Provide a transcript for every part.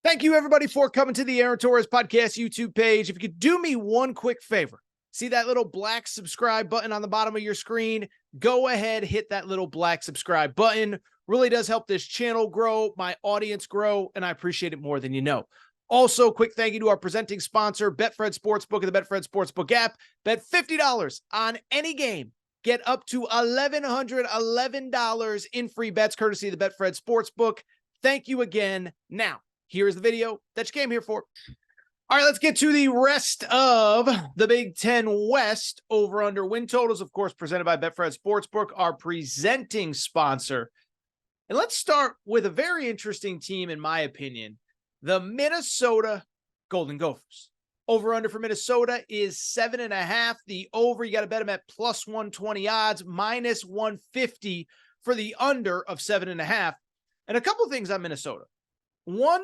Thank you, everybody, for coming to the Aaron Torres Podcast YouTube page. If you could do me one quick favor, see that little black subscribe button on the bottom of your screen? Go ahead, hit that little black subscribe button. Really does help this channel grow, my audience grow, and I appreciate it more than you know. Also, quick thank you to our presenting sponsor, Betfred Sportsbook and the Betfred Sportsbook app. Bet $50 on any game. Get up to $1,111 in free bets courtesy of the Betfred Sportsbook. Thank you again. Now, here's the video that you came here for. All right, let's get to the rest of the Big Ten West over-under win totals, of course, presented by Betfred Sportsbook, our presenting sponsor. And let's start with a very interesting team, in my opinion, the Minnesota Golden Gophers. Over-under for Minnesota is 7.5. The over, you got to bet them at plus 120 odds, minus 150 for the under of 7.5. And a couple of things on Minnesota. One,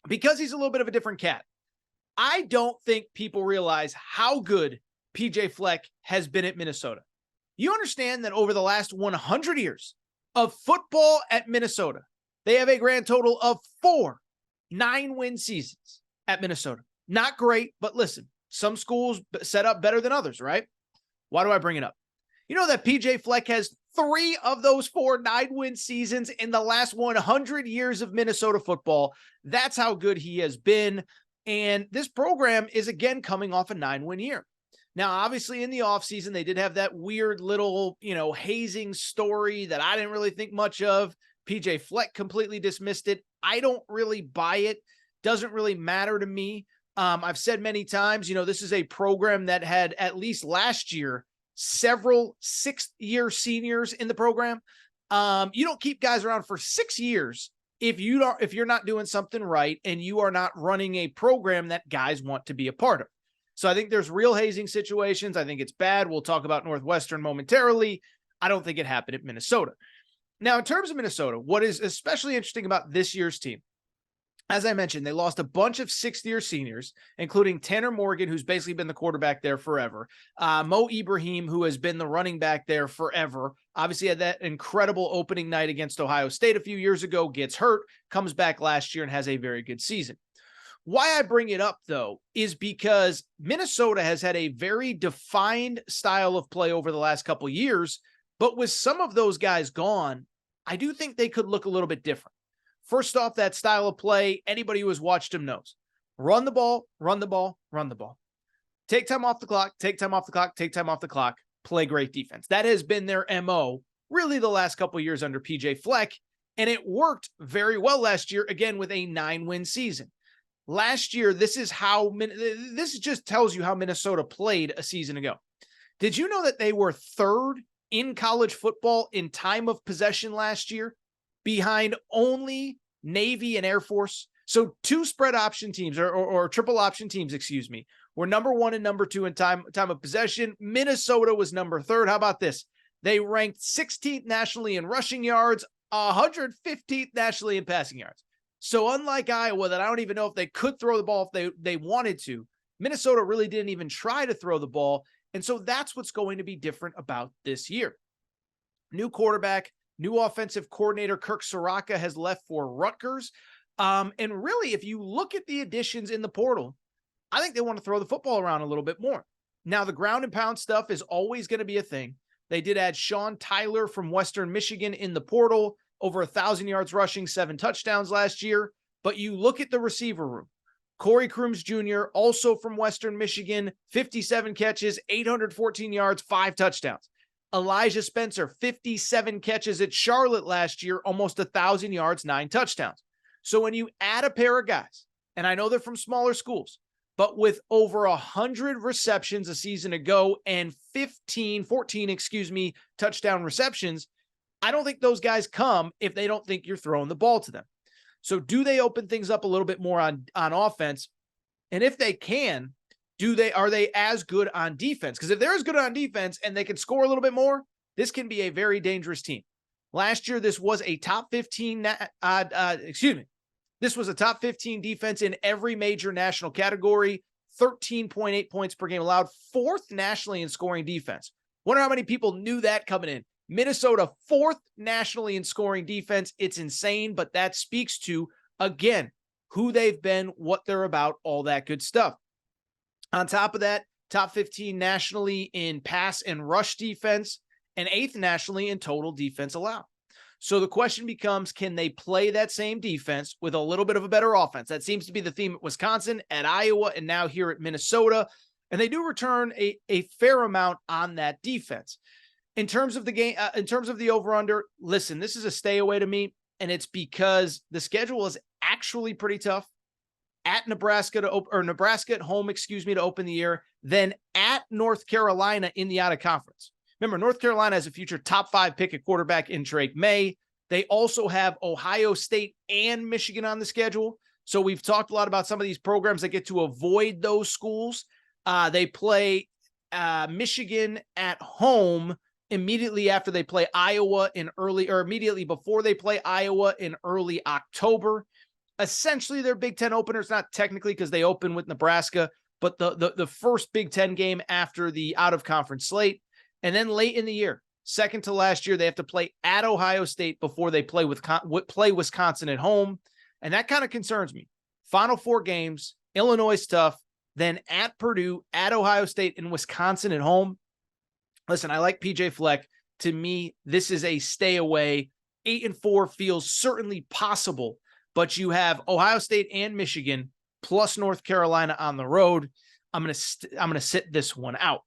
because he's a little bit of a different cat, I don't think people realize how good PJ Fleck has been at Minnesota. You understand that over the last 100 years of football at Minnesota, they have a grand total of 4 9-win seasons at Minnesota. Not great, but listen, some schools set up better than others, right? Why do I bring it up? You know that PJ Fleck has 3 of those 4 9-win seasons in the last 100 years of Minnesota football. That's how good he has been. And this program is, again, coming off a 9-win year. Now, obviously, in the offseason, they did have that weird little, hazing story that I didn't really think much of. PJ Fleck completely dismissed it. I don't really buy it. Doesn't really matter to me. I've said many times, this is a program that had, at least last year, several 6th-year seniors in the program. You don't keep guys around for 6 years if you're not doing something right and you are not running a program that guys want to be a part of. So I think there's real hazing situations. I think it's bad. We'll talk about Northwestern momentarily. I don't think it happened at Minnesota. Now, in terms of Minnesota, what is especially interesting about this year's team, as I mentioned, they lost a bunch of 6th-year seniors, including Tanner Morgan, who's basically been the quarterback there forever. Mo Ibrahim, who has been the running back there forever. Obviously had that incredible opening night against Ohio State a few years ago, gets hurt, comes back last year and has a very good season. Why I bring it up, though, is because Minnesota has had a very defined style of play over the last couple years, but with some of those guys gone, I do think they could look a little bit different. First off, that style of play, anybody who has watched him knows. Run the ball, run the ball, run the ball. Take time off the clock, take time off the clock, take time off the clock, play great defense. That has been their MO really the last couple of years under PJ Fleck, and it worked very well last year, again, with a 9-win season. Last year, this just tells you how Minnesota played a season ago. Did you know that they were 3rd in college football in time of possession last year, behind only Navy and Air Force? So 2 spread option teams or triple option teams, were number 1 and number 2 in time of possession. Minnesota was number 3rd. How about this? They ranked 16th nationally in rushing yards, 115th nationally in passing yards. So unlike Iowa, that I don't even know if they could throw the ball if they wanted to, Minnesota really didn't even try to throw the ball. And so that's what's going to be different about this year. New quarterback, new offensive coordinator, Kirk Soraka, has left for Rutgers. And really, if you look at the additions in the portal, I think they want to throw the football around a little bit more. Now, the ground and pound stuff is always going to be a thing. They did add Sean Tyler from Western Michigan in the portal, over 1,000 yards rushing, 7 touchdowns last year. But you look at the receiver room. Corey Crooms Jr., also from Western Michigan, 57 catches, 814 yards, 5 touchdowns. Elijah Spencer, 57 catches at Charlotte last year, almost 1,000 yards, 9 touchdowns. So when you add a pair of guys, and I know they're from smaller schools, but with over 100 receptions a season ago and 14 touchdown receptions, I don't think those guys come if they don't think you're throwing the ball to them. So do they open things up a little bit more on offense? And if they can, are they as good on defense? Because if they're as good on defense and they can score a little bit more, this can be a very dangerous team. Last year, this was a top 15, this was a top 15 defense in every major national category, 13.8 points per game allowed, 4th nationally in scoring defense. Wonder how many people knew that coming in. Minnesota, 4th nationally in scoring defense. It's insane, but that speaks to, again, who they've been, what they're about, all that good stuff. On top of that, top 15 nationally in pass and rush defense, and 8th nationally in total defense allowed. So the question becomes, can they play that same defense with a little bit of a better offense? That seems to be the theme at Wisconsin, at Iowa, and now here at Minnesota. And they do return a fair amount on that defense. In terms of the game, in terms of the over-under, listen, this is a stay away to me, and it's because the schedule is actually pretty tough. At Nebraska Nebraska at home, to open the year, then at North Carolina in the out-of-conference. Remember, North Carolina has a future top 5 pick at quarterback in Drake May. They also have Ohio State and Michigan on the schedule. So we've talked a lot about some of these programs that get to avoid those schools. They play Michigan at home immediately after they play Iowa immediately before they play Iowa in early October. Essentially, their Big Ten openers, not technically because they open with Nebraska, but the first Big Ten game after the out-of-conference slate. And then late in the year, second to last year, they have to play at Ohio State before they play Wisconsin at home. And that kind of concerns me. Final 4 games, Illinois tough, then at Purdue, at Ohio State, and Wisconsin at home. Listen, I like PJ Fleck. To me, this is a stay away. 8-4 feels certainly possible, but you have Ohio State and Michigan plus North Carolina on the road. I'm going to sit this one out.